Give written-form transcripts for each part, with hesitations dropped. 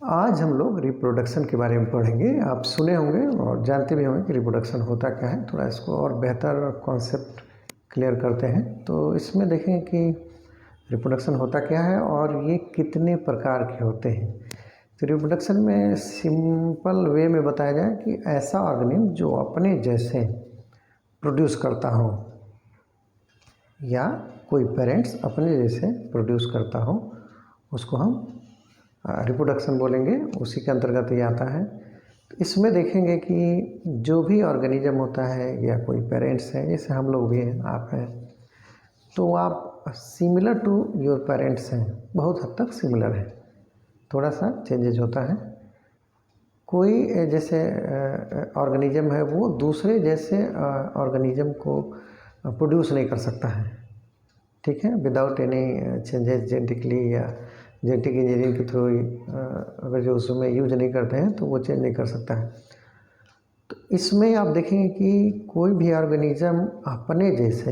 आज हम लोग रिप्रोडक्शन के बारे में पढ़ेंगे। आप सुने होंगे और जानते भी होंगे कि रिप्रोडक्शन होता क्या है। थोड़ा इसको और बेहतर कॉन्सेप्ट क्लियर करते हैं। तो इसमें देखें कि रिप्रोडक्शन होता क्या है और ये कितने प्रकार के होते हैं। तो रिप्रोडक्शन में सिंपल वे में बताया जाए कि ऐसा ऑर्गेनिज्म जो अपने जैसे प्रोड्यूस करता हो या कोई पेरेंट्स अपने जैसे प्रोड्यूस करता हो, उसको हम रिप्रोडक्शन बोलेंगे। उसी के अंतर्गत ये आता है। तो इसमें देखेंगे कि जो भी ऑर्गेनिज्म होता है या कोई पेरेंट्स है, जैसे हम लोग भी हैं, आप हैं, तो आप सिमिलर टू योर पेरेंट्स हैं, बहुत हद तक सिमिलर हैं, थोड़ा सा चेंजेज होता है। कोई जैसे ऑर्गेनिज्म है वो दूसरे जैसे ऑर्गेनिज्म को प्रोड्यूस नहीं कर सकता है, ठीक है, विदाउट एनी चेंजेस जेनेटिकली या जेनेटिक इंजीनियरिंग के थ्रू अगर जो उसमें यूज नहीं करते हैं तो वो चेंज नहीं कर सकता है। तो इसमें आप देखेंगे कि कोई भी ऑर्गेनिज्म अपने जैसे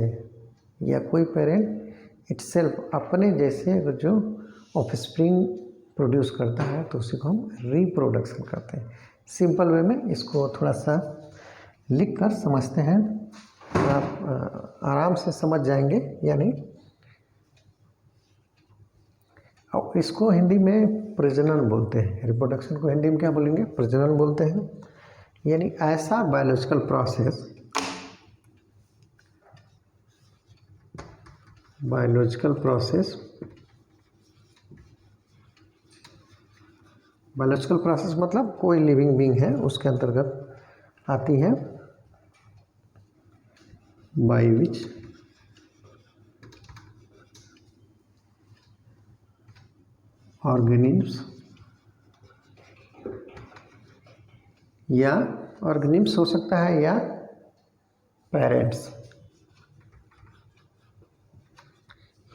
या कोई पेरेंट इटसेल्फ अपने जैसे अगर जो ऑफस्प्रिंग प्रोड्यूस करता है तो उसी को हम रिप्रोडक्शन करते हैं। सिंपल वे में इसको थोड़ा सा लिख कर समझते हैं, आप आराम से समझ जाएंगे। यानी और इसको हिंदी में प्रजनन बोलते हैं। रिप्रोडक्शन को हिंदी में क्या बोलेंगे? प्रजनन बोलते हैं। यानी ऐसा बायोलॉजिकल प्रोसेस मतलब कोई लिविंग बीइंग है उसके अंतर्गत आती है, बाय विच ऑर्गेनिज्म्स या ऑर्गेनिज्म्स हो सकता है या पेरेंट्स।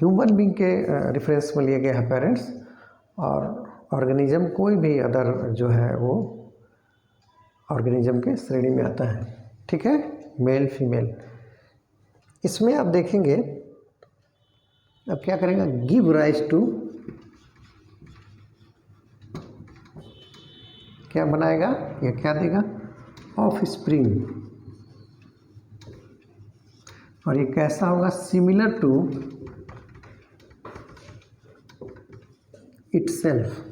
ह्यूमन बीइंग के रेफरेंस में लिए गए हैं पेरेंट्स, और ऑर्गेनिज्म कोई भी अदर जो है वो ऑर्गेनिज्म के श्रेणी में आता है, ठीक है, मेल फीमेल। इसमें आप देखेंगे, अब क्या करेंगे, गिव राइज टू, क्या बनाएगा या क्या देगा? Offspring. और ये कैसा होगा? Similar to itself.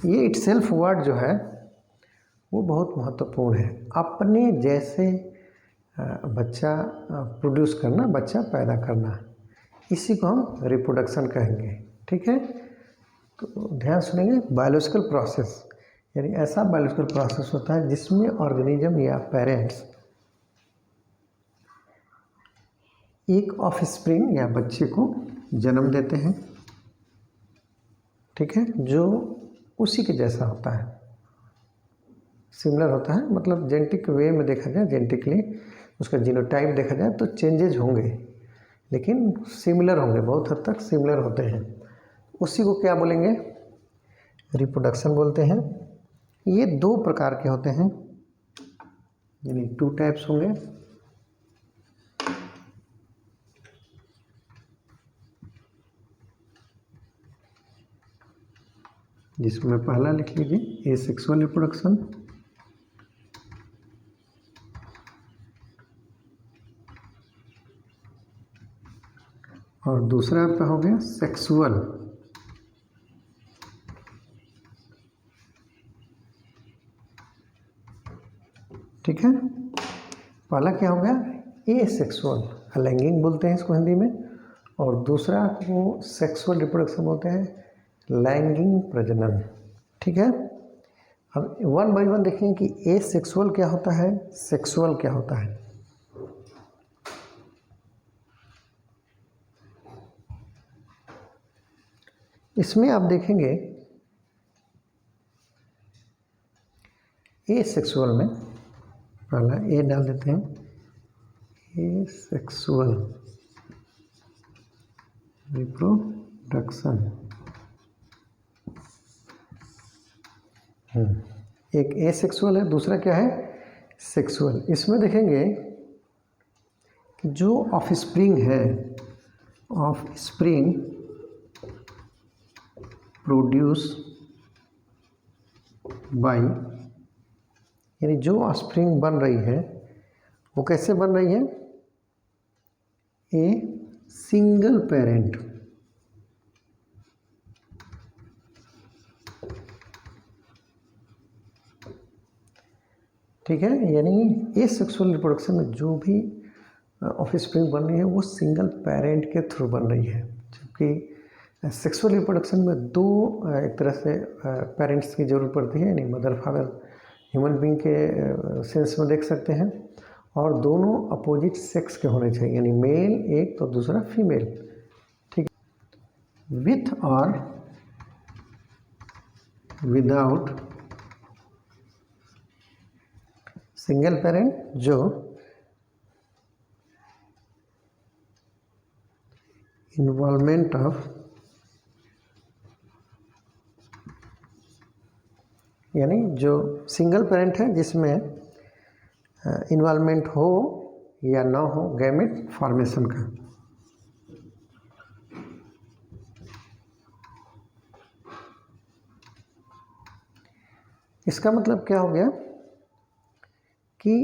ये इटसेल्फ वर्ड जो है वो बहुत महत्वपूर्ण है। अपने जैसे बच्चा प्रोड्यूस करना, बच्चा पैदा करना, इसी को हम रिप्रोडक्शन कहेंगे, ठीक है। तो ध्यान सुनेंगे, बायोलॉजिकल प्रोसेस यानी ऐसा बायोलॉजिकल प्रोसेस होता है जिसमें ऑर्गेनिज्म या पेरेंट्स एक ऑफस्प्रिंग या बच्चे को जन्म देते हैं, ठीक है, जो उसी के जैसा होता है, सिमिलर होता है। मतलब जेनेटिक वे में देखा जाए, जेनेटिकली उसका जीनोटाइप देखा जाए तो चेंजेज होंगे, लेकिन सिमिलर होंगे, बहुत हद तक सिमिलर होते हैं। उसी को क्या बोलेंगे? रिप्रोडक्शन बोलते हैं। ये दो प्रकार के होते हैं, यानी 2 टाइप्स होंगे। जिसमें पहला लिख लीजिए एसेक्सुअल रिप्रोडक्शन, और दूसरा आपका हो गया सेक्सुअल। ठीक है, पहला क्या हो गया? एसेक्सुअल, अलैंगिक बोलते हैं इसको हिंदी में, और दूसरा को सेक्सुअल रिप्रोडक्शन बोलते हैं, लैंगिक प्रजनन, ठीक है। अब 1 बाय 1 देखेंगे कि एसेक्सुअल क्या होता है, सेक्सुअल क्या होता है। इसमें आप देखेंगे एसेक्सुअल में पहला ए डाल देते हैं, एसेक्सुअल रिप्रोडक्शन। एक एसेक्सुअल है, दूसरा क्या है? सेक्सुअल। इसमें देखेंगे कि जो ऑफस्प्रिंग है, ऑफस्प्रिंग प्रोड्यूस बाय, यानी जो ऑफस्प्रिंग बन रही है वो कैसे बन रही है, ए सिंगल पेरेंट, ठीक है। यानी ये सेक्सुअल रिप्रोडक्शन में जो भी ऑफस्प्रिंग बन रही है वो सिंगल पेरेंट के थ्रू बन रही है, जबकि सेक्सुअल रिप्रोडक्शन में दो एक तरह से पेरेंट्स की ज़रूरत पड़ती है, यानी मदर फादर ह्यूमन बीइंग के सेंस में देख सकते हैं, और दोनों अपोजिट सेक्स के होने चाहिए, यानी मेल एक तो दूसरा फीमेल, ठीक है। विथ और विदाउट सिंगल पेरेंट, जो इन्वॉल्वमेंट ऑफ, यानी जो सिंगल पेरेंट है जिसमें इन्वॉल्वमेंट हो या ना हो गैमेट फॉर्मेशन का। इसका मतलब क्या हो गया कि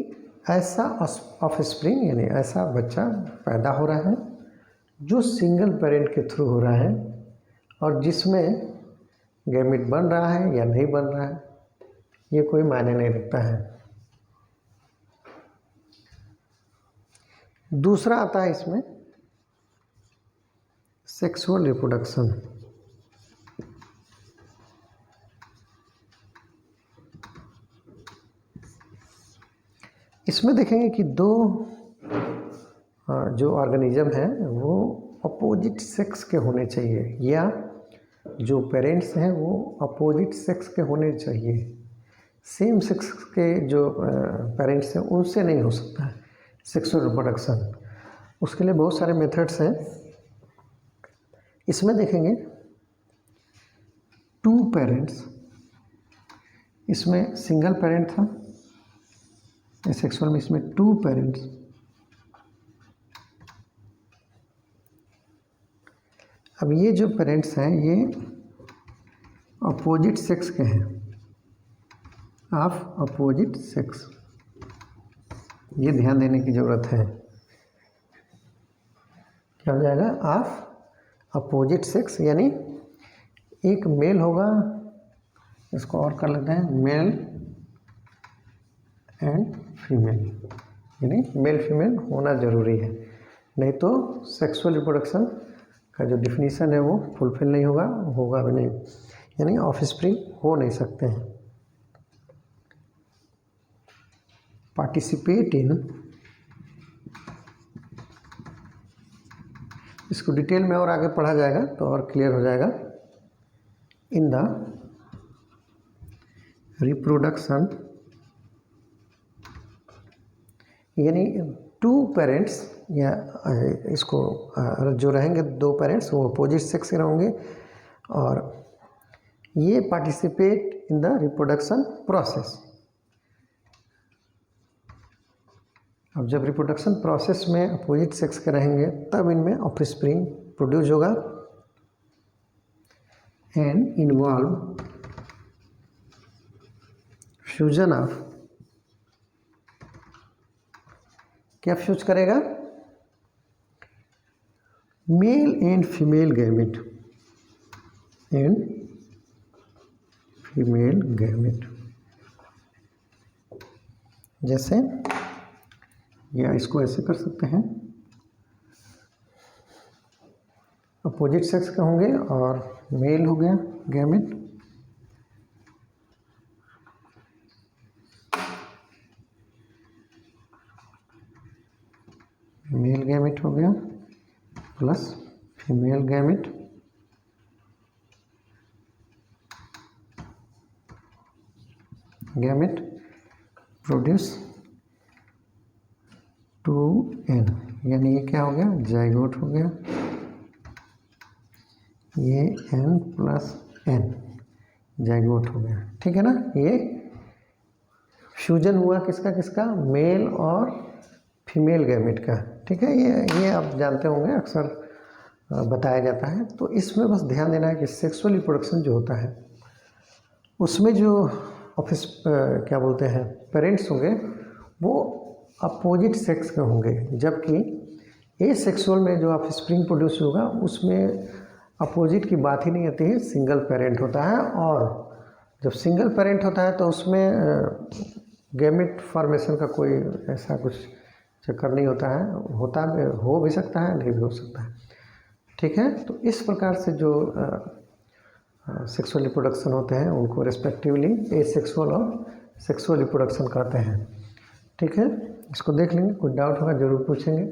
ऐसा ऑफस्प्रिंग यानी ऐसा बच्चा पैदा हो रहा है जो सिंगल पेरेंट के थ्रू हो रहा है और जिसमें गैमेट बन रहा है या नहीं बन रहा है ये कोई मायने नहीं रखता है। दूसरा आता है इसमें सेक्सुअल रिप्रोडक्शन। इसमें देखेंगे कि दो जो ऑर्गेनिज्म है वो अपोजिट सेक्स के होने चाहिए, या जो पेरेंट्स हैं वो अपोजिट सेक्स के होने चाहिए। सेम सेक्स के जो पेरेंट्स हैं उनसे नहीं हो सकता है सेक्सुअल रिप्रोडक्शन। उसके लिए बहुत सारे मेथड्स हैं। इसमें देखेंगे टू पेरेंट्स, इसमें सिंगल पेरेंट था, सेक्सुअल में इसमें टू पेरेंट्स, अब ये जो पेरेंट्स हैं ये अपोजिट सेक्स के हैं, ऑफ अपोजिट सेक्स, ये ध्यान देने की ज़रूरत है। क्या हो जाएगा, ऑफ अपोजिट सेक्स, यानी एक मेल होगा, इसको और कर लेते हैं मेल एंड फीमेल, यानी मेल फीमेल होना ज़रूरी है, नहीं तो सेक्सुअल रिप्रोडक्शन का जो डिफिनीशन है वो फुलफिल नहीं होगा, होगा भी नहीं, यानी ऑफस्प्रिंग हो नहीं सकते हैं। पार्टिसिपेट इन, इसको डिटेल में और आगे पढ़ा जाएगा तो और क्लियर हो जाएगा। इन द रिप्रोडक्शन, यानी टू पेरेंट्स, या इसको जो रहेंगे दो पेरेंट्स वो अपोजिट सेक्स के होंगे और ये participate in the reproduction process. अब जब रिप्रोडक्शन प्रोसेस में अपोजिट सेक्स के रहेंगे तब इनमें ऑफस्प्रिंग प्रोड्यूस होगा। एंड इन्वॉल्व फ्यूजन ऑफ, क्या फ्यूज करेगा, male and female gamete, and female gamete, जैसे या इसको ऐसे कर सकते हैं, अपोजिट सेक्स के होंगे और मेल हो गया गैमेट, मेल गैमेट हो गया plus female gamete, gamete produce 2n, यानी ये क्या हो गया, जाइगोट हो गया, ये n प्लस n जाइगोट हो गया, ठीक है ना। ये फ्यूजन हुआ किसका किसका, मेल और फीमेल गैमेट का, ठीक है। ये आप जानते होंगे, अक्सर बताया जाता है। तो इसमें बस ध्यान देना है कि सेक्सुअल रिप्रोडक्शन जो होता है उसमें जो ऑफिस क्या बोलते हैं पेरेंट्स होंगे वो अपोजिट सेक्स के होंगे, जबकि ए सेक्सुअल में जो ऑफस्प्रिंग प्रोड्यूस होगा उसमें अपोजिट की बात ही नहीं आती है, सिंगल पेरेंट होता है। और जब सिंगल पेरेंट होता है तो उसमें गैमेट फॉर्मेशन का कोई ऐसा कुछ चक्कर नहीं होता है, हो भी सकता है नहीं भी हो सकता है। ठीक है, तो इस प्रकार से जो सेक्सुअल रिप्रोडक्शन होते हैं उनको रिस्पेक्टिवली एसेक्सुअल और सेक्सुअल रिप्रोडक्शन कहते हैं। ठीक है, इसको देख लेंगे, कोई डाउट होगा ज़रूर पूछेंगे।